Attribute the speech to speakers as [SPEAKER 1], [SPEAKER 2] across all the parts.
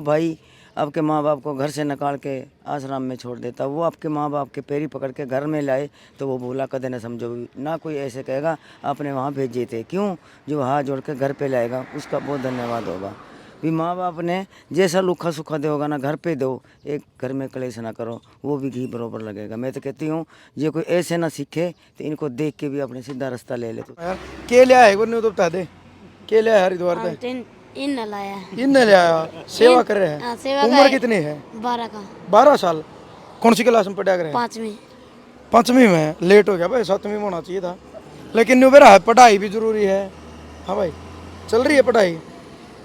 [SPEAKER 1] भाई आपके माँ बाप को घर से निकाल के आश्रम में छोड़ देता, वो आपके माँ बाप के पैरी पकड़ के घर में लाए तो वो भूला कदे न समझो ना। कोई ऐसे कहेगा आपने वहाँ भेजे थे, क्यों? जो हाथ जोड़ के घर पे लाएगा उसका बहुत धन्यवाद होगा। भी माँ बाप ने जैसा लुखा सुखा दे होगा ना, घर पे दो, एक घर में कलेश ना करो, वो भी घी बरोबर लगेगा। मैं तो कहती हूँ ये कोई ऐसे ना सीखे तो इनको देख के भी अपने सीधा रास्ता ले ले। तो
[SPEAKER 2] यार के लिया है वो तो बता दे, के लिया है हरिद्वार पे?
[SPEAKER 3] इन न लाया
[SPEAKER 2] इनने ले आया, सेवा कर रहे हैं।
[SPEAKER 3] सेवा
[SPEAKER 2] उम्र कितनी है?
[SPEAKER 3] 12 का
[SPEAKER 2] 12 साल। कौन सी क्लास में पढ़ा कर रहे हैं?
[SPEAKER 3] 5वीं।
[SPEAKER 2] 5वीं में? लेट हो गया भाई, 7वीं में होना चाहिए था। लेकिन न्यू मेरा है, पढ़ाई भी जरूरी है। हाँ भाई चल रही है पढ़ाई।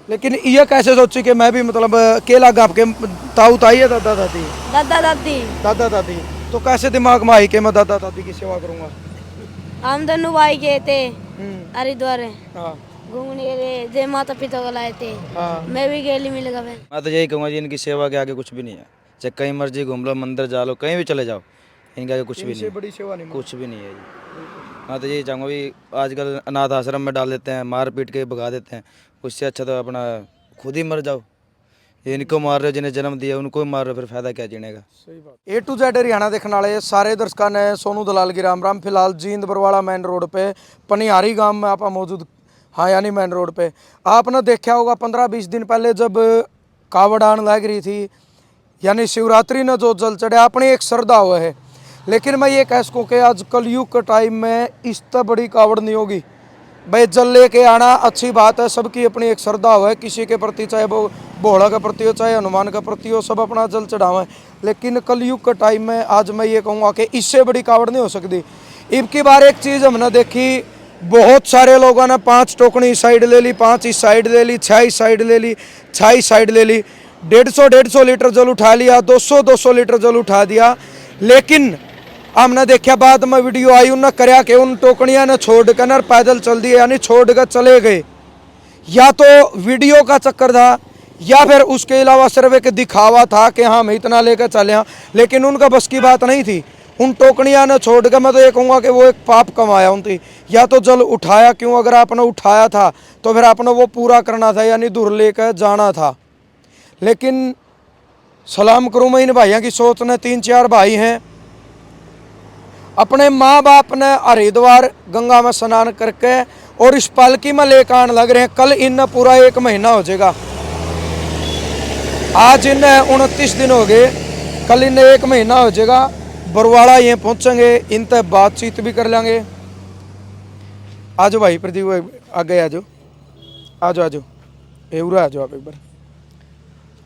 [SPEAKER 2] लेकिन ये कैसे सोची कि मैं भी मतलब केला गाप के ताऊ ताई है दादा दादी दादा दादी, तो कैसे दिमाग में आई कि मैं दादा दादी की सेवा करूंगा?
[SPEAKER 3] हम दोनों भाई गए थे हरिद्वार
[SPEAKER 2] हाँ
[SPEAKER 3] घूमने के लिए, जय माता पिता को लाए थे।
[SPEAKER 2] हाँ।
[SPEAKER 3] मैं भी गेली मिल गया।
[SPEAKER 4] मैं तो यही कहूँगा जी, इनकी सेवा के आगे कुछ भी नहीं है। चाहे कहीं मर्जी घूम लो, मंदिर जा लो, कहीं भी चले जाओ, इनके आगे कुछ भी
[SPEAKER 2] इनसे
[SPEAKER 4] नहीं,
[SPEAKER 2] बड़ी सेवा नहीं।
[SPEAKER 4] कुछ भी नहीं है जी। मैं तो यही चाहूँगा भी आजकल अनाथ आश्रम में डाल देते हैं, मार पीट के भगा देते हैं, उससे अच्छा तो अपना खुद ही मर जाओ। ये इनको मार रहे हो जिन्हें जन्म दिया, उनको ही मार रहे हो, फिर फायदा क्या जीने का।
[SPEAKER 2] सही बात। A to Z हरियाणा देखने वाले सारे दर्शकों ने सोनू दलाल की राम राम। फिलहाल जींद बरवाड़ा मेन रोड पे पनिहारी गांव में आप मौजूद। हाँ यानी मेन रोड पे आपने देखा होगा 15-20 दिन पहले जब कावड़ आन लग रही थी, यानी शिवरात्रि ने जो जल चढ़े, अपनी एक श्रद्धा हुआ है। लेकिन मैं ये कह सकूँ कि आज कलयुग के टाइम में इससे बड़ी कावड़ नहीं होगी भाई। जल लेके आना अच्छी बात है, सबकी अपनी एक श्रद्धा हो है, किसी के प्रति, चाहे वो भोला के प्रति हो चाहे हनुमान के प्रति हो, सब अपना जल चढ़ावें। लेकिन कलयुग के टाइम में आज मैं ये कहूँगा कि इससे बड़ी कावड़ नहीं हो सकती। अब की बार एक चीज़ हमने देखी, बहुत सारे लोगों ने 5 टोकनी इस साइड ले ली, 5 इस साइड ले ली, 6 इस साइड ले ली, 6 इस साइड ले ली, 150 लीटर जल उठा लिया, 200 लीटर जल उठा दिया। लेकिन हमने देखा बाद में वीडियो आई, उन्होंने करया कि उन टोकनिया ने छोड़ कर न पैदल चल दिए, यानी छोड़ कर चले गए। या तो वीडियो का चक्कर था या फिर उसके अलावा सिर्फ एक दिखावा था कि हाँ मैं इतना लेकर चले हाँ। लेकिन उनका बस की बात नहीं थी, उन टोकनिया ने छोड़ कर, मैं तो ये कहूँगा कि वो एक पाप कमाया उनकी। या तो जल उठाया क्यों, अगर आपने उठाया था तो फिर आपने वो पूरा करना था, यानी दूर लेकर जाना था। लेकिन सलाम करूँ मैं इन भाइयों की सोच ने। 3-4 भाई हैं, अपने माँ बाप ने हरिद्वार गंगा में स्नान करके और इस पालकी में लेकर आने लग रहे हैं। कल इन्हें पूरा 1 महीना हो जाएगा। आज इन्हें 29 दिन हो गए, कल इन्हें 1 महीना हो जाएगा। बरवाड़ा ये पहुंचेंगे, इनसे बातचीत भी कर लेंगे। आज भाई प्रदीप आगे आ जाओ, आ जाओ, आ जाओ, आ जाओ आप एक बार।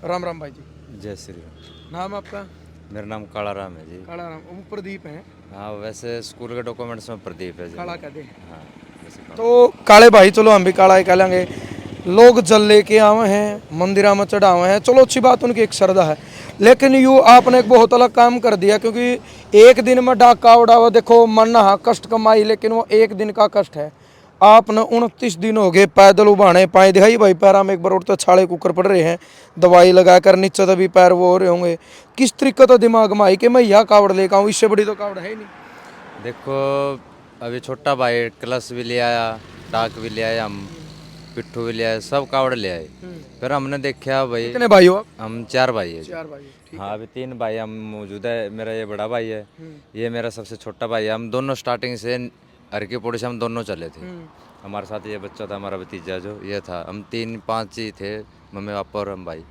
[SPEAKER 2] राम राम भाई जी।
[SPEAKER 4] जय श्री राम।
[SPEAKER 2] नाम आपका?
[SPEAKER 4] मेरा नाम काला राम है जी।
[SPEAKER 2] काला राम। वो प्रदीप है?
[SPEAKER 4] हाँ, वैसे स्कूल के डॉक्यूमेंट्स में प्रदीप है जी।
[SPEAKER 2] काला कहते।
[SPEAKER 4] हाँ वैसे
[SPEAKER 2] तो काले भाई, चलो हम भी काला ही कह लेंगे। लोग जल लेके आवे हैं, मंदिरा में चढ़ावे हैं, चलो अच्छी बात, उनकी एक श्रद्धा है। लेकिन यूँ आपने एक बहुत अलग काम कर दिया, क्योंकि एक दिन में डाका उड़ावा, देखो मन हाँ कष्ट कमाई, लेकिन वो एक दिन का कष्ट है। आपने 29 दिन हो गए पैदल उबाने पाए, दिखाई भाई पैरा में एक बार उठते छाले कुकर पड़ रहे हैं, दवाई लगाकर नीचे तभी पैर वो हो रहे होंगे। किस तरीके तो दिमाग में आई कि मैं यह कावड़ लेकर आऊँ, इससे बड़ी तो कावड़ है ही नहीं।
[SPEAKER 4] देखो, अभी छोटा भाई क्लच भी ले आया, डाक भी ले आया, हम पिट्ठू भी ले आए, सब कावड़ ले आए। फिर हमने देखा भाई,
[SPEAKER 2] कितने भाई हो आप?
[SPEAKER 4] हम 4 भाई है जी।
[SPEAKER 2] 4 भाई। ठीक।
[SPEAKER 4] हाँ, अभी 3 भाई हम मौजूद है। मेरा ये बड़ा भाई है, ये मेरा सबसे छोटा भाई है। हम दोनों स्टार्टिंग से हर की पौड़ी से हम दोनों चले थे। हमारे साथ ये बच्चा था, हमारा भतीजा जो ये था, हम 3-5 ही थे, मम्मी पापा और हम भाई।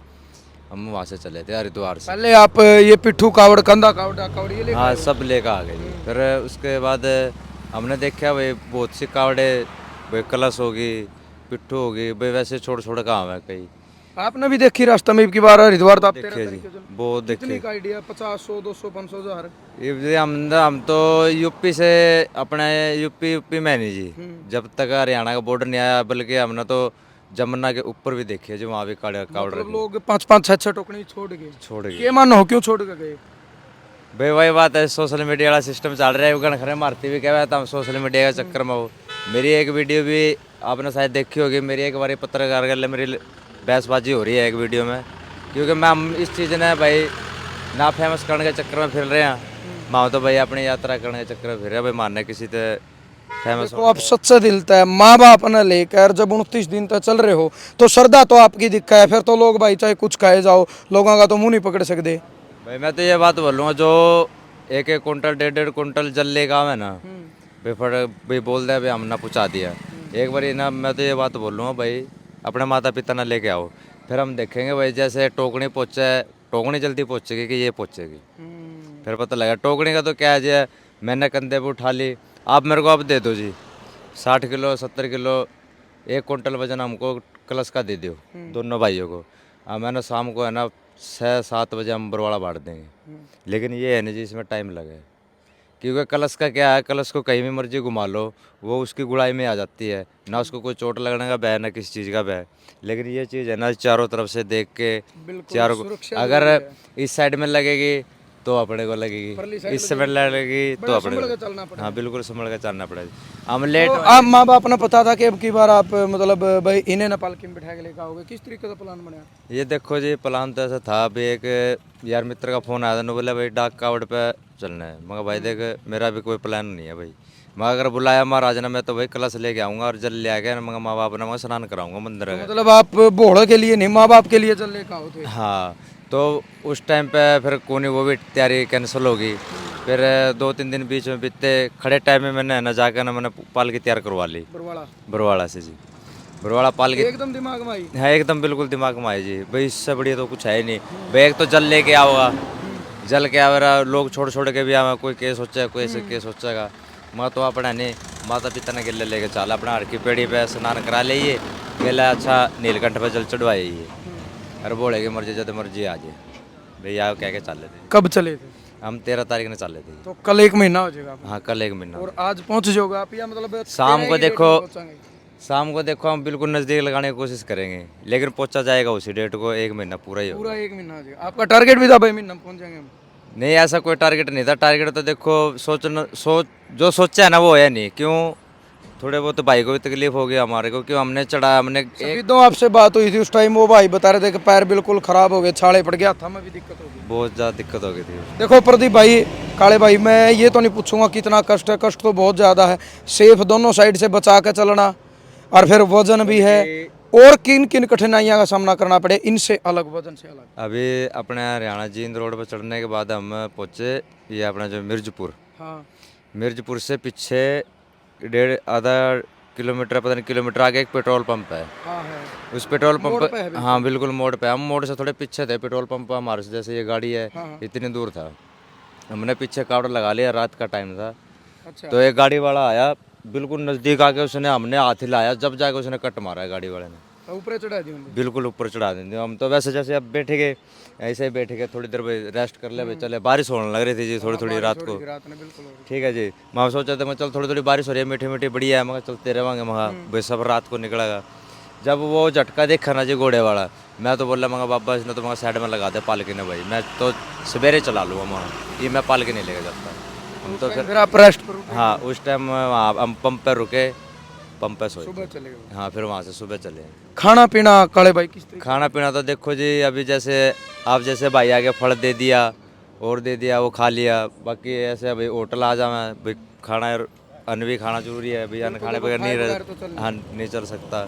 [SPEAKER 4] हम वहाँ से चले थे हरिद्वार से।
[SPEAKER 2] पहले आप ये पिट्ठू कावड़, कंधा कावड़, कावड़ ये
[SPEAKER 4] हाँ, सब लेकर आ गए। फिर उसके बाद हमने देखा भाई बहुत सी कावड़े, भाई कलश होगी, पिट्ठू होगी, भाई वैसे छोड़ छोड़ काम है कई।
[SPEAKER 2] आपने भी देखी रास्ते में की बार हरिद्वार? तो आप
[SPEAKER 4] देखिए जी, बहुत
[SPEAKER 2] कितनी
[SPEAKER 4] देखे।
[SPEAKER 2] का आइडिया? 50, 100, 200, 500, 1000?
[SPEAKER 4] ये हम तो यूपी से, अपने यूपी में नहीं जी, जब तक हरियाणा का बॉर्डर नहीं आया, बल्कि हमने तो जमुना के ऊपर भी देखे जो वहाँ भी कावड़
[SPEAKER 2] मतलब लोग 5-5, 6-6 टोकनी छोड़
[SPEAKER 4] छोड़ गए।
[SPEAKER 2] ये मानो क्यों छोड़ के गए?
[SPEAKER 4] भाई वही बात है, सोशल मीडिया वाला सिस्टम चल रहा है, वो खड़े मारती भी क्या था, हम सोशल मीडिया के चक्कर में हो। मेरी एक वीडियो भी आपने शायद देखी होगी, मेरी एक बार पत्रकार कर मेरी बहसबाजी हो रही है एक वीडियो में, क्योंकि मैं हम इस चीज़ ने भाई ना फेमस करने के चक्कर में फिर रहे हैं। माँ तो भाई अपनी यात्रा करने के चक्कर में फिर रहे भाई, मारने किसी तो फेमस
[SPEAKER 2] तो आप सच्चा दिल है, माँ बाप ने लेकर जब 29 दिन तक चल रहे हो तो श्रद्धा तो आपकी दिखा है, फिर तो लोग भाई चाहे कुछ कहे जाओ, लोगों का तो मुंह नहीं पकड़ सकते।
[SPEAKER 4] भाई मैं तो ये बात बोलूँगा, जो 1-1 कुंटल 1.5 कुंटल जल्ले का है ना, भाई भाई बोल दे भाई हमने पहुँचा दिया एक बार ना, मैं तो ये बात बोलूँगा भाई अपने माता पिता ने लेके आओ, फिर हम देखेंगे भाई जैसे टोकनी पहुँचे, टोकनी जल्दी पहुँचेगी कि ये पहुँचेगी, फिर पता लगा। टोकनी का तो क्या है जी, मैंने कंधे पे उठा ली, आप मेरे को अब दे दो जी 60 किलो 70 किलो 1 कुंटल वजन हमको कलश का दे दो दोनों भाइयों को। मैंने शाम को है ना 6-7 बजे हम बरवाड़ा बांट देंगे, लेकिन ये है ना जी इसमें टाइम लगे, क्योंकि कलश का क्या है, कलश को कहीं भी मर्जी घुमा लो वो उसकी गुड़ाई में आ जाती है, ना उसको कोई चोट लगने का भय ना किसी चीज़ का भय। लेकिन ये चीज़ है ना चारों तरफ से देख के, चारों अगर इस साइड में लगेगी तो अपने को लगेगी, इस समय लगेगी तो अपने को, हाँ बिल्कुल संभल के चलना पड़ेगा। हम लेट
[SPEAKER 2] तो आप माँ बाप ने पता था कि अब की बार आप मतलब भाई इन्हें न पालकी में बिठा के लेकर आओगे, किस तरीके का प्लान बनाया?
[SPEAKER 4] ये देखो जी प्लान तो ऐसा था, अभी एक यार मित्र का फ़ोन आया था, बोला भाई डाक कावड़ पे चलना है। मगर भाई देख मेरा भी कोई प्लान नहीं है भाई, मैं अगर बुलाया महाराज ने मैं तो भाई कलश लेके आऊँगा और जल ले आके मगर माँ बाप ने मैं स्नान कराऊंगा मंदिर का।
[SPEAKER 2] मतलब आप भोड़ के लिए नहीं, माँ बाप के लिए जल लेकर आओ थे?
[SPEAKER 4] हाँ, तो उस टाइम पे फिर कोनी वो भी तैयारी कैंसिल होगी, फिर 2-3 दिन बीच में बीतते, खड़े टाइम में मैंने ना जाकर ना मैंने पालकी तैयार करवा ली बरवाड़ा से जी। बरवाड़ा पालकी
[SPEAKER 2] एकदम दिमाग में आई
[SPEAKER 4] है, एकदम बिल्कुल दिमाग में आई जी, भाई इससे बढ़िया तो कुछ है ही नहीं भाई। एक तो जल लेके आओगा, जल के आवेगा, लोग छोड़ छोड़ के भी आवे, कोई केस सोचेगा कोई ऐसे केस सोचेगा, मैं तो अपना नहीं माता पिता ने गिले लेके चला अपना हर की पेड़ी पे स्नान करा लीजिए, गेला अच्छा नीलकंठ पे जल चढ़वाइए, अरे बोले की मर्जी जब मर्जी आ जाए भैया कह के चल लेते।
[SPEAKER 2] कब चले थे?
[SPEAKER 4] हम 13 तारीख ने चले थे।
[SPEAKER 2] तो कल 1 महीना हो जाएगा आपको?
[SPEAKER 4] हाँ कल 1 महीना।
[SPEAKER 2] और आज पहुंच जाओगे आप या मतलब
[SPEAKER 4] शाम को
[SPEAKER 2] 13 की
[SPEAKER 4] देखो,
[SPEAKER 2] डेट में पहुंचाएंगे?
[SPEAKER 4] शाम को देखो हम बिल्कुल नज़दीक लगाने की कोशिश करेंगे, लेकिन पहुंचा जाएगा उसी डेट को, 1 महीना पूरा ही होगा।
[SPEAKER 2] पूरा 1 महीना हो जाएगा। आपका टारगेट भी था भाई महीना में पहुंच जाएंगे हम?
[SPEAKER 4] नहीं ऐसा कोई टारगेट नहीं था, टारगेट तो देखो जो सोचा है ना वो है नहीं, क्यों थोड़े बहुत भाई को भी तकलीफ हो गया हमारे को, क्यों हमने चढ़ाया, हमने
[SPEAKER 2] तो आपसे बात हुई थी उस टाइम, वो भाई बता रहे थे कि पैर बिल्कुल खराब हो गए, छाले पड़ गया, हमें भी दिक्कत हो गई,
[SPEAKER 4] बहुत ज़्यादा दिक्कत हो गई थी।
[SPEAKER 2] देखो प्रदीप भाई, काले भाई, मैं ये तो नहीं पूछूंगा कितना कष्ट है, कष्ट तो बहुत ज़्यादा है, सेफ दोनों साइड से बचा के चलना, और फिर वजन भी है, और किन किन कठिनाइयों का सामना करना पड़े इनसे अलग, वजन से अलग।
[SPEAKER 4] अभी अपने हरियाणा जींद रोड पर चढ़ने के बाद हम पहुँचे ये अपना जो मिर्जपुर,
[SPEAKER 2] हाँ,
[SPEAKER 4] मिर्जपुर से पीछे आधा किलोमीटर पता नहीं किलोमीटर आगे एक पेट्रोल पंप है,
[SPEAKER 2] हाँ है।
[SPEAKER 4] उस पेट्रोल
[SPEAKER 2] मोड़
[SPEAKER 4] पंप
[SPEAKER 2] पे है बिल्कुल।
[SPEAKER 4] हाँ बिल्कुल मोड़ पे, हम मोड़ से थोड़े पीछे थे, पेट्रोल पंप हमारे से जैसे ये गाड़ी है
[SPEAKER 2] हाँ।
[SPEAKER 4] इतनी दूर था, हमने पीछे कावड़ लगा लिया, रात का टाइम था,
[SPEAKER 2] अच्छा,
[SPEAKER 4] तो एक गाड़ी वाला आया बिल्कुल नज़दीक आके, उसने हमने हाथ हिलाया, जब जाके उसने कट मारा है गाड़ी वाले ने,
[SPEAKER 2] तो ऊपर चढ़ा दी उन्होंने?
[SPEAKER 4] बिल्कुल ऊपर चढ़ा देंगे। हम तो वैसे जैसे अब बैठे गए, ऐसे ही बैठे गए, थोड़ी देर भाई रेस्ट कर ले भाई, चले बारिश होने लग रही थी जी थोड़ी थोड़ी रात को,
[SPEAKER 2] रात में बिल्कुल हो गई।
[SPEAKER 4] ठीक है जी। मैं सोचा था मैं चल थोड़ी थोड़ी बारिश हो रही है, मीठी मीठी बढ़िया है, मगर चलते रहेंगे मगा भाई सब रात को निकलेगा। जब वो झटका देखा ना जी घोड़े वाला, मैं तो बोला मगा बाबा इसने तो मगर साइड में लगा दे पालकी ने भाई, मैं तो सवेरे चला लूँगा वहाँ, ये मैं पालकी नहीं लेके जाता। हम तो
[SPEAKER 2] फिर आप रेस्ट पर रुके?
[SPEAKER 4] हाँ उस टाइम हम पंप पर रुके, पंप पे सोए,
[SPEAKER 2] सुबह चले गए?
[SPEAKER 4] हाँ फिर वहाँ से सुबह चले।
[SPEAKER 2] खाना पीना काले भाई किस तरीके?
[SPEAKER 4] खाना पीना तो देखो जी अभी जैसे आप जैसे भाई आगे फल दे दिया और दे दिया वो खा लिया, बाकी ऐसे भाई होटल आ जाए भाई, खाना अन्न भी खाना जरूरी है भाई, अन्न खाने बगैर नहीं रह, हाँ नहीं चल सकता।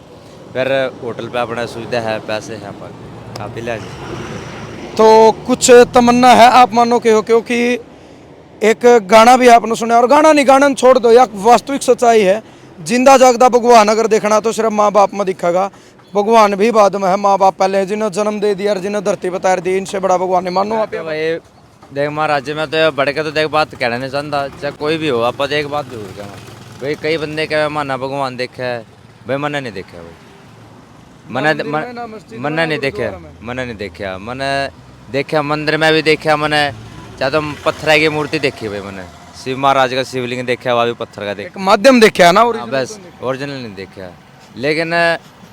[SPEAKER 4] फिर होटल पे अपना सुविधा है, पैसे हैं पर आप ही ले जाए।
[SPEAKER 2] तो कुछ तमन्ना है आप मानो के हो, क्योंकि एक गाना भी आपने सुना, और गाना नहीं गाना छोड़ दो, या वास्तविक सच्चाई है, जिंदा जागदा भगवान अगर देखना तो सिर्फ माँ बाप में दिखेगा, भगवान भी बाद में है, माँ बाप पहले हैं, जिन्हें जन्म दे दिया और जिन्हें धरती बतार दी, इनसे बड़ा भगवान नहीं मानो आप?
[SPEAKER 4] भाई देख महाराज जी, मैं तो बढ़ के तो देख बात कहना नहीं चाहता, चाहे कोई भी हो, आप एक बात जरूर कहना भाई, कई बंदे कहे माना भगवान देखा है भाई, मैंने नहीं देखा भाई, मैंने नहीं देखा, मैंने नहीं देखा, मैंने देखा मंदिर में भी देखा, मैंने चाहे तो पत्थर की मूर्ति देखी भाई, मैंने शिव महाराज का शिवलिंग देखा, वह भी पत्थर का देखा,
[SPEAKER 2] एक माध्यम देखा है ना,
[SPEAKER 4] हाँ, बस ओरिजिनल नहीं देखा। लेकिन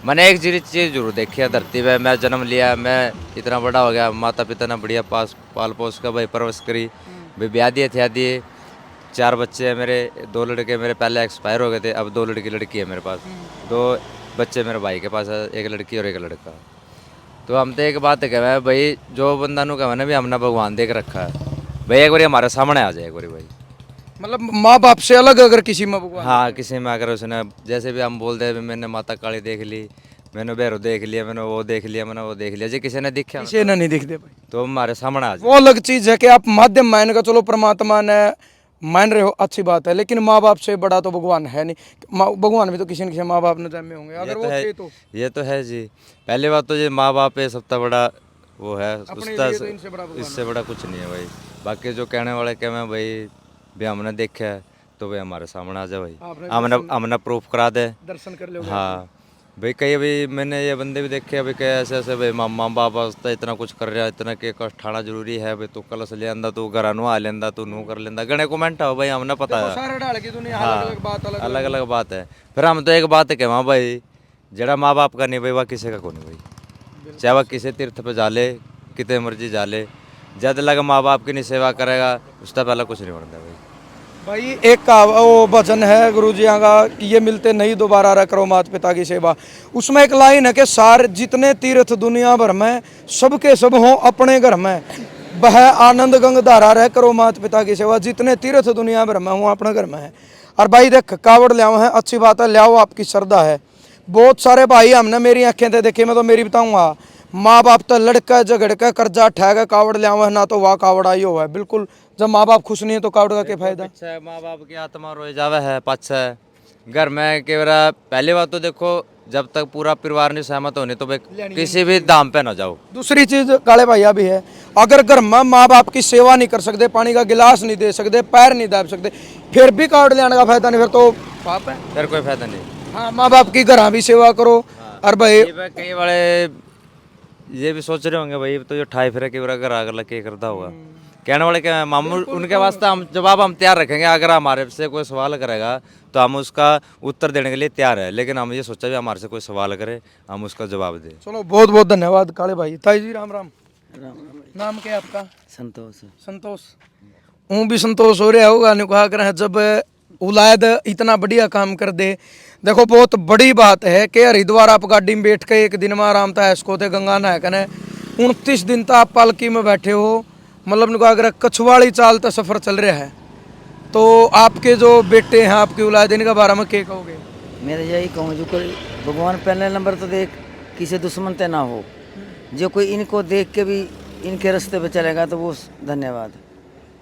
[SPEAKER 4] मैंने एक चीज़ जरूर देखी है धरती पे, मैं जन्म लिया, मैं इतना बड़ा हो गया, माता पिता ने बढ़िया पाल पोस का भाई परवरिश करी भाई, ब्याह दिए थे 4 बच्चे हैं मेरे, 2 लड़के मेरे पहले एक्सपायर हो गए थे, अब 2 लड़की है मेरे पास, 2 बच्चे मेरे भाई के पास है, एक लड़की और एक लड़का। तो हम तो एक बात कहे भाई, जो बंदा नु कहे ना भी हमने भगवान देख रखा है भाई, एक बार हमारे सामने आ जाए एक बार भाई,
[SPEAKER 2] मतलब माँ बाप से अलग अगर किसी में भगवान
[SPEAKER 4] हाँ, किसी में अगर उसने जैसे भी हम बोलते हैं मैंने माता काली देख ली, मैंने भैरव देख लिया, मैंने वो देख लिया, मैंने वो देख लिया, जी किसी ने दिखा
[SPEAKER 2] किसी ने नहीं दिखते भाई,
[SPEAKER 4] तो हमारे सामने आ जाए।
[SPEAKER 2] वो अलग चीज है कि आप माध्यम मान का चलो परमात्मा ने मान रहे हो, अच्छी बात है, लेकिन माँ बाप से बड़ा तो भगवान है नहीं। भगवान भी तो किसी न किसी माँ बाप ने जन्मे होंगे,
[SPEAKER 4] ये
[SPEAKER 2] अगर
[SPEAKER 4] तो
[SPEAKER 2] वो
[SPEAKER 4] है,
[SPEAKER 2] थे तो
[SPEAKER 4] ये तो है जी। पहली बात तो ये माँ बाप है सबसे बड़ा वो है,
[SPEAKER 2] अपने
[SPEAKER 4] उसका
[SPEAKER 2] लिए तो इनसे बड़ा भगवान
[SPEAKER 4] इससे बड़ा कुछ नहीं है भाई। बाकी जो कहने वाले क्या मैं भाई भी हमने देखा है तो भाई हमारे सामने आ जाए भाई,
[SPEAKER 2] आपने
[SPEAKER 4] हमने हमने प्रूफ करा दे।
[SPEAKER 2] दर्शन कर लोगे।
[SPEAKER 4] हाँ भाई, कई अभी मैंने ये बंदे भी देखे अभी क्या ऐसे ऐसे भाई माँ बाप वास्ते इतना कुछ कर रहा है, इतना के कष्ट ठाना जरूरी है भाई, तू कलश ले आंदा, तू घर आ लेंदा, तू नू कर लेंदा, गणे कमेंट हो भाई, हमने पता
[SPEAKER 2] देखो
[SPEAKER 4] है।
[SPEAKER 2] सारे डाल की दुनिया
[SPEAKER 4] हाँ,
[SPEAKER 2] अलग अलग बात, अलग
[SPEAKER 4] अलग अलग बात है। फिर हम तो एक बात है कि वहाँ भाई जरा माँ बाप का नहीं भाई, वह किसी का को नहीं भाई, चाहे वह किसी तीर्थ पे जा ले, कितने मर्जी जा ले, जब लगा माँ बाप की नहीं सेवा करेगा उसका पहले कुछ नहीं बनता भाई।
[SPEAKER 2] भाई एक का वो भजन है गुरु जी का कि ये मिलते नहीं दोबारा रह करो माता पिता की सेवा, उसमें एक लाइन है कि सारे जितने तीर्थ दुनिया भर में सबके सब हों अपने घर में, वह आनंद गंग धारा रह करो माता पिता की सेवा, जितने तीर्थ दुनिया भर में हों अपने घर में है। और भाई देख कावड़ लियाओ है, अच्छी बात है, लियाओ, आपकी श्रद्धा है। बहुत सारे भाई हमने मेरी आंखें थे देखे, मैं तो मेरी बताऊंगा, माँ बाप तो लड़का झगड़ के कर्जा ठहगा कावड़ लिया हुआ है, ना तो वाह कावड़ आई हुआ है। बिल्कुल, जब माँ बाप खुश नहीं है तो कावड़ का क्या फायदा।
[SPEAKER 4] अच्छा, माँ बाप की आत्मा रोए जावे है पाछे घर में केवरा। पहली बात तो देखो जब तक पूरा परिवार नहीं सहमत होने तो भाई किसी भी दाम पे ना जाओ।
[SPEAKER 2] दूसरी चीज काले भैया भी है, अगर घर में माँ बाप की सेवा नहीं कर सकते, पानी का गिलास नहीं दे सकते, पैर नहीं दाब सकते, फिर भी कावड़ ले आने का फायदा नहीं, फिर तो पाप है।
[SPEAKER 4] फिर कोई फायदा नहीं।
[SPEAKER 2] हाँ, माँ बाप की घर भी सेवा करो। और भाई
[SPEAKER 4] कई वाले ये भी सोच रहे होंगे भाई तो जो ठाई फिर के घर आकर लगे करता होगा, कहने वाले क्या मामूल उनके वास्ते हम जवाब हम तैयार रखेंगे। अगर हमारे से कोई सवाल करेगा तो हम उसका उत्तर देने के लिए तैयार है, लेकिन हम ये सोचा भी हमारे से कोई सवाल करे हम उसका जवाब दें।
[SPEAKER 2] चलो, बहुत बहुत धन्यवाद काले भाई। ताई जी राम राम।
[SPEAKER 1] राम राम।
[SPEAKER 2] नाम क्या है आपका?
[SPEAKER 1] संतोष।
[SPEAKER 2] संतोष। हूँ भी संतोष हो रहा होगा, कहा कर जब उलायद इतना बढ़िया काम कर दे। देखो बहुत बड़ी बात है कि हरिद्वार आप गाड़ी में बैठ के एक दिन में आराम था इसको थे गंगा नहा कने 29 दिन तक आप पालकी में बैठे हो, मतलब अगर कछुआड़ी चाल तो सफ़र चल रहा है। तो आपके जो बेटे हैं आपकी औलाद, इनके बारे में क्या कहोगे?
[SPEAKER 1] मेरे यही कहूँ जो कोई भगवान पहले नंबर तो देख किसी दुश्मन ते ना हो, जो कोई इनको देख के भी इनके रास्ते पे चलेगा तो वो धन्यवाद।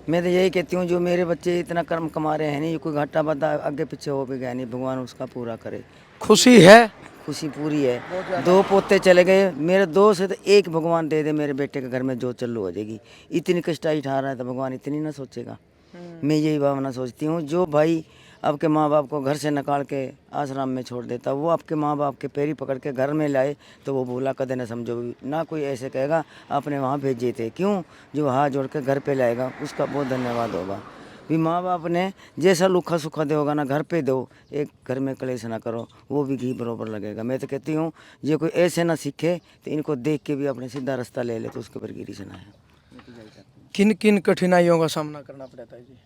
[SPEAKER 1] मैं तो यही कहती हूँ जो मेरे बच्चे इतना कर्म कमा रहे हैं नहीं, कोई घाटा बाधा आगे पीछे हो भी गया नहीं, भगवान उसका पूरा करे।
[SPEAKER 2] खुशी है?
[SPEAKER 1] खुशी पूरी है। 2 पोते चले गए मेरे, 2 से तो 1 भगवान दे दे मेरे बेटे के घर में, जो चालू हो जाएगी। इतनी कष्टाई उठा रहा है तो भगवान इतनी ना सोचेगा। मैं यही भावना सोचती हूँ। जो भाई आपके माँ बाप को घर से निकाल के आश्रम में छोड़ देता, वो आपके माँ बाप के पैरी पकड़ के घर में लाए तो वो भूला कदे न समझो। ना कोई ऐसे कहेगा आपने वहाँ भेजे थे, क्यों? जो हाथ जोड़ के घर पे लाएगा उसका बहुत धन्यवाद होगा। भी माँ बाप ने जैसा लुखा सुखा दे होगा ना, घर पे दो, एक घर में कलेश ना करो, वो भी घी बरोबर लगेगा। मैं तो कहती हूँ ये कोई ऐसे ना सीखे तो इनको देख के भी अपने सीधा रास्ता ले ले तो उसके ऊपर गिरी से ना है।
[SPEAKER 2] किन किन कठिनाइयों का सामना करना पड़ता है जी?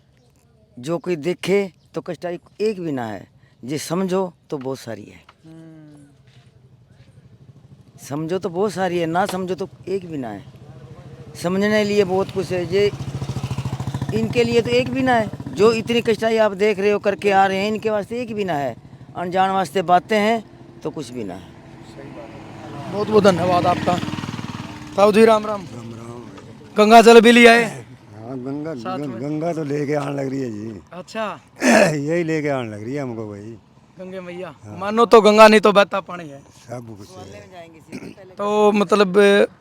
[SPEAKER 1] जो कोई देखे तो कष्टाई एक भी ना है, जे समझो तो बहुत सारी है। समझो तो बहुत सारी है, ना समझो तो एक भी ना है। समझने लिए बहुत कुछ है, जे इनके लिए तो एक भी ना है। जो इतनी कष्टाई आप देख रहे हो करके आ रहे हैं, इनके वास्ते एक भी ना है। अनजान वास्ते बातें हैं तो कुछ भी ना है।
[SPEAKER 2] बहुत बहुत धन्यवाद आपका। ताऊ जी राम राम। गंगा जल भी लिया है?
[SPEAKER 5] हाँ, गंगा तो लेके आने लग रही है जी।
[SPEAKER 2] अच्छा,
[SPEAKER 5] यही लेके आने लग रही है हमको भाई।
[SPEAKER 2] गंगे मैया मानो तो गंगा, नहीं तो बहता पानी है।
[SPEAKER 5] सब कुछ है।
[SPEAKER 2] तो मतलब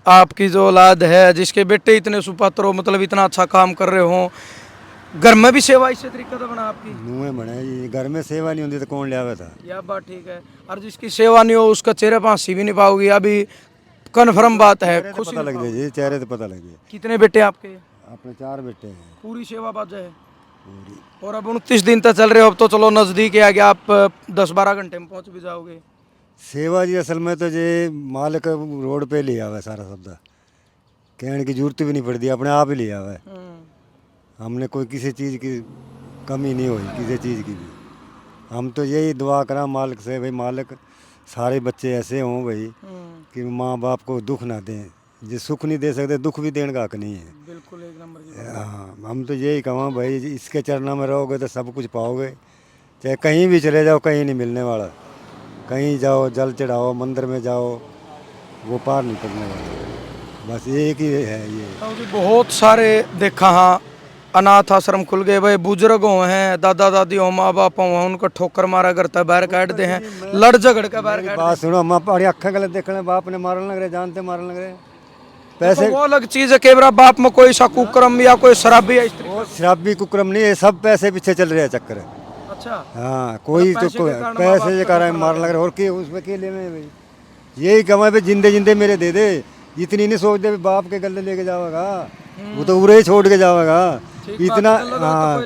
[SPEAKER 2] आपकी जो औलाद है, जिसके बेटे इतने सुपात्र हो, मतलब इतना अच्छा काम कर रहे हो, घर में भी सेवा इसी तरीके से बना आपकी?
[SPEAKER 5] मुँह बने जी, घर में सेवा नहीं होती तो कौन ले आवे था।
[SPEAKER 2] यह बात ठीक है। और जिसकी सेवा नहीं हो उसका चेहरे पर हंसी भी नहीं पाओगी, अभी कन्फर्म बात है।
[SPEAKER 5] चेहरे
[SPEAKER 2] खुशी
[SPEAKER 5] तो पता लग जाए जी, चेहरे तो पता लग जाए।
[SPEAKER 2] कितने बेटे आपके?
[SPEAKER 5] अपने 4 बेटे हैं।
[SPEAKER 2] पूरी सेवा बात है। और अब 29 दिन तक चल रहे हो, अब तो चलो नज़दीक है, आगे आप 10-12 घंटे में पहुंच भी जाओगे।
[SPEAKER 5] सेवा जी असल में तो जे मालिक रोड पे ले आवे सारा शब्द, कहने की जरूरत भी नहीं पड़ती, अपने आप ही ले आवे। हमने कोई किसी चीज़ की कमी नहीं हुई, किसी चीज़ की भी। हम तो यही दुआ करा मालिक से, भाई मालिक सारे बच्चे ऐसे हों भाई कि माँ बाप को दुख ना दें, जो सुख नहीं दे सकते दुख भी देने का हक नहीं है।
[SPEAKER 2] बिल्कुल एक नंबर की
[SPEAKER 5] हाँ, हम तो यही कहें भाई, इसके चरणों में रहोगे तो सब कुछ पाओगे। चाहे कहीं भी चले जाओ, कहीं नहीं मिलने वाला। कहीं जाओ, जल चढ़ाओ, मंदिर में जाओ, वो पार नहीं करने वाला। बस एक ही है ये।
[SPEAKER 2] तो जी बहुत सारे देखा हाँ अनाथ आश्रम खुल गए भाई, बुजुर्ग हो हैं, दादा दादी हो, माँ बाप हो, उनको ठोकर मारा करता है, बाहर काट दे हैं, लड़ झगड़ के बाहर
[SPEAKER 5] मेरी
[SPEAKER 2] काट
[SPEAKER 5] बात सुनो, हम अपनी अक्खा गलत देखने, बाप ने मारने लग रहे, जानते मारने लग रहे। पैसे
[SPEAKER 2] तो वो अलग चीज है, केवरा बाप में कोई सा कुकर्म या कोई शराबी या स्त्री।
[SPEAKER 5] वो शराबी कुक्रम नहीं है, सब पैसे पीछे चल रहे हैं चक्कर।
[SPEAKER 2] अच्छा
[SPEAKER 5] हाँ, कोई तो
[SPEAKER 2] पैसे के कारण माँ बाप
[SPEAKER 5] पैसे के
[SPEAKER 2] को
[SPEAKER 5] कारण
[SPEAKER 2] ठोकर
[SPEAKER 5] मारने लग रहे, और के उसमें के ले में भाई। यही कमाए भाई, जिंदे जिंदे मेरे दे दे, इतनी नहीं सोच दे भी बाप के गले लेके जाओगा, वो तो उरे ही छोड़ के जाओगा। इतना हाँ,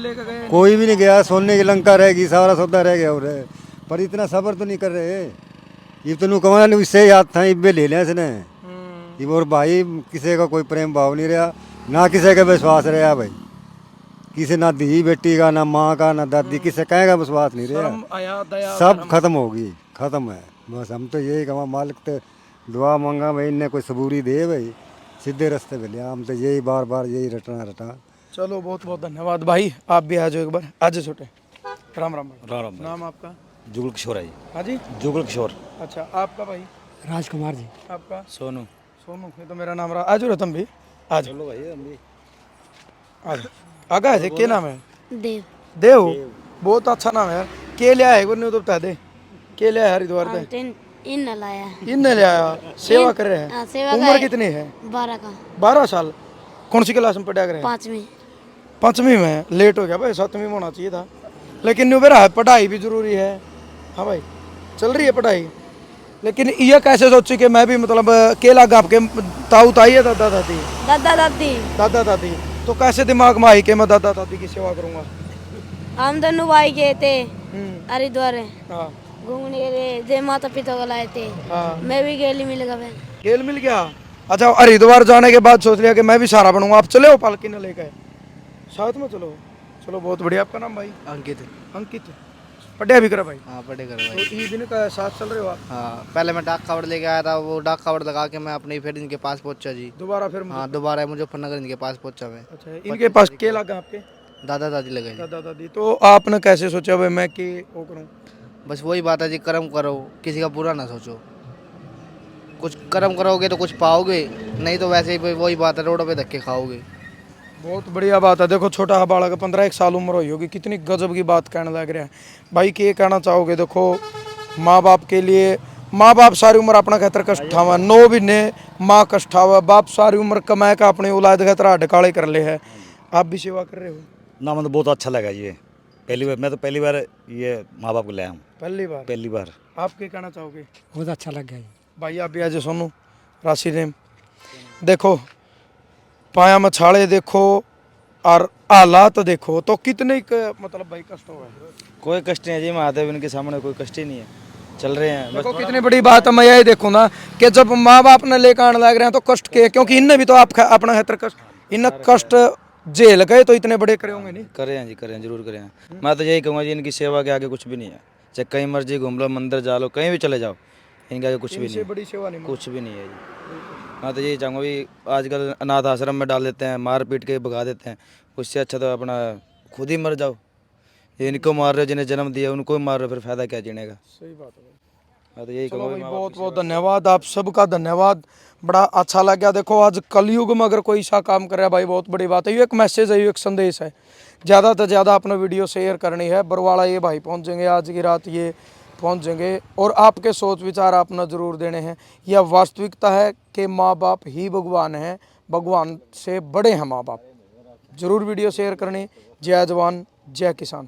[SPEAKER 5] कोई भी नहीं गया, सोने की लंका रहेगी, सारा सौदा रह गया। और पर इतना सब्र तो नहीं कर रहे। ये तो कमाने उससे याद था, इब्बे ले लिया इसने। ये और भाई किसी का कोई प्रेम भाव नहीं रहा, ना किसी का विश्वास रहा भाई। किसी ना धी बेटी का, ना माँ का, ना दादी, किसी कहे का विश्वास नहीं रहा।
[SPEAKER 2] आया दया
[SPEAKER 5] सब खत्म होगी, खत्म है। बस हम तो यही कहा, मालिक तो दुआ मांगा भाई, इन्हें कोई सबूरी दे भाई, सीधे रास्ते पे लिया। हम तो यही बार बार यही रटा।
[SPEAKER 2] चलो बहुत बहुत धन्यवाद भाई, आप भी आ जाओ एक बार, आज छोटे। राम राम भाई।
[SPEAKER 6] राम राम।
[SPEAKER 2] नाम आपका?
[SPEAKER 6] जुगल किशोर है जी।
[SPEAKER 2] हाँ जी।
[SPEAKER 6] जुगल किशोर।
[SPEAKER 2] अच्छा आपका भाई?
[SPEAKER 1] राजकुमार जी।
[SPEAKER 2] आपका?
[SPEAKER 6] सोनू।
[SPEAKER 2] सोनू। ये तो मेरा नाम रहा। आज रतन भी आज
[SPEAKER 6] चलो भाई हम भी।
[SPEAKER 2] आज आगा है क्या नाम है?
[SPEAKER 3] देव
[SPEAKER 2] देव। बहुत अच्छा नाम है यार। के लिया है नहीं तो बता दे, के लिया है हरिद्वार पे?
[SPEAKER 3] टेन इन न लाया
[SPEAKER 2] इनने ले आया, सेवा कर रहे हैं।
[SPEAKER 3] हाँ, सेवा
[SPEAKER 2] उम्र
[SPEAKER 3] का
[SPEAKER 2] कितनी है?
[SPEAKER 3] 12 का
[SPEAKER 2] 12 साल। कौन सी क्लास में पढ़ा कर रहे हैं?
[SPEAKER 3] 5वीं।
[SPEAKER 2] 5वीं में? लेट हो गया भाई, 7वीं में होना चाहिए था। लेकिन न्यू बेरा है, पढ़ाई भी जरूरी है। हाँ भाई चल रही है पढ़ाई। लेकिन ये कैसे सोची कि मैं भी मतलब केला गाप के ताऊ ताई है दादा दादी?
[SPEAKER 3] दादा दादी
[SPEAKER 2] दादा दादी। तो कैसे दिमाग में आई कि मैं दादा दादी की सेवा करूंगा?
[SPEAKER 3] हम दोनों भाई गए थे
[SPEAKER 2] हम्म,
[SPEAKER 3] हरिद्वार
[SPEAKER 2] हाँ
[SPEAKER 3] घूमने के लिए, जय माता पिता को लाए थे।
[SPEAKER 2] हाँ।
[SPEAKER 3] मैं भी गेली मिल गया।
[SPEAKER 2] खेल मिल गया। अच्छा हरिद्वार जाने के बाद सोच लिया कि मैं भी सहारा बनूंगा। आप चले हो पालकी न लेकर? साथ में चलो। चलो बहुत बढ़िया। आपका नाम भाई?
[SPEAKER 7] अंकित।
[SPEAKER 2] अंकित। पढ़िया भी करा भाई?
[SPEAKER 7] हाँ पढ़े कर
[SPEAKER 2] तो
[SPEAKER 7] भाई।
[SPEAKER 2] ये दिन का साथ चल रहे हो आप?
[SPEAKER 7] हाँ पहले मैं डाक कावड़ लेके आया था, वो डाक कावड़ लगा के मैं अपने फिर इनके पास पहुंचा जी।
[SPEAKER 2] दोबारा फिर
[SPEAKER 7] हाँ दोबारा मुजफ्फरनगर इनके पास पहुंचा मैं।
[SPEAKER 2] अच्छा इनके पास के लगा आपके?
[SPEAKER 7] दादा दादी लगे जी।
[SPEAKER 2] दादा दादी। तो आपने कैसे सोचा भाई मैं के वो करूँ?
[SPEAKER 7] बस वही बात है जी, कर्म करो, किसी का बुरा ना सोचो। कुछ कर्म करोगे तो कुछ पाओगे, नहीं तो वैसे ही वही बात है, रोडों पे धक्के खाओगे।
[SPEAKER 2] बहुत बढ़िया बात है। देखो छोटा बालक 15-1 साल उम्र हुई होगी, कितनी गजब की बात कहने लग रहा है भाई। के कहना चाहोगे? देखो माँ बाप के लिए, माँ बाप सारी उम्र अपना खतर कष्ट उठावा, 9 महीने माँ कष्ट उठावा, बाप सारी उम्र कमाए का अपनी औलाद खतर हड्ड काले कर ले है। आप भी सेवा कर रहे हो?
[SPEAKER 6] ना मतलब बहुत अच्छा लगा ये, पहली बार, मैं तो पहली बार ये माँ बाप को लाया हूँ,
[SPEAKER 2] पहली बार?
[SPEAKER 6] पहली बार।
[SPEAKER 2] आप क्या कहना चाहोगे?
[SPEAKER 1] बहुत अच्छा लग गया।
[SPEAKER 2] भाई आप भी आज सोनू राशि नेम देखो, पाया मछाड़े देखो और हालात देखो, तो कितने मतलब भाई कष्ट हो गए?
[SPEAKER 8] कोई कष्ट नहीं है जी, महादेव इनके सामने कोई कष्ट ही नहीं है, चल रहे हैं बस।
[SPEAKER 2] देखो कितनी बड़ी बात है। मैं यही देखूँ ना कि जब माँ बाप ने लेकर आने लग रहे हैं तो कष्ट के, क्योंकि इनने भी तो आप अपना हेतर कष्ट, इन कष्ट झेल गए तो इतने बड़े करे होंगे नहीं?
[SPEAKER 8] करे हैं जी, करे हैं, जरूर करे हैं। मैं तो यही कहूँगा जी, इनकी सेवा के आगे कुछ भी नहीं है। चाहे कहीं मर्जी घूम लो, मंदिर जा लो, कहीं भी चले जाओ, इनके आगे कुछ भी नहीं
[SPEAKER 2] इनसे
[SPEAKER 8] है,
[SPEAKER 2] बड़ी सेवा नहीं।
[SPEAKER 8] कुछ भी नहीं है जी। मैं तो यही चाहूँगा भी, आजकल अनाथ आश्रम में डाल देते हैं, मार पीट के भगा देते हैं, उससे अच्छा तो अपना खुद ही मर जाओ। ये इनको मार रहे हो, जिन्हें जन्म दिया उनको ही मार रहे हो, फिर फायदा क्या जीने का?
[SPEAKER 2] सही बात है।
[SPEAKER 8] मैं तो यही
[SPEAKER 2] चलो
[SPEAKER 8] कहूँगा
[SPEAKER 2] भाई
[SPEAKER 8] माँ बाप
[SPEAKER 2] बहुत
[SPEAKER 8] की
[SPEAKER 2] बहुत धन्यवाद, आप सबका धन्यवाद, बड़ा अच्छा लगा। देखो आज कलयुग में अगर कोई ऐसा काम कर रहा है भाई, बहुत बड़ी बात है। ये एक मैसेज है, ये एक संदेश है। ज़्यादा से ज़्यादा अपना वीडियो शेयर करनी है। बरवाड़ा ये भाई पहुंचेंगे, आज की रात ये पहुंचेंगे, और आपके सोच विचार अपना जरूर देने हैं। यह वास्तविकता है कि माँ बाप ही भगवान हैं, भगवान से बड़े हैं माँ बाप। जरूर वीडियो शेयर करनी। जय जवान जय किसान।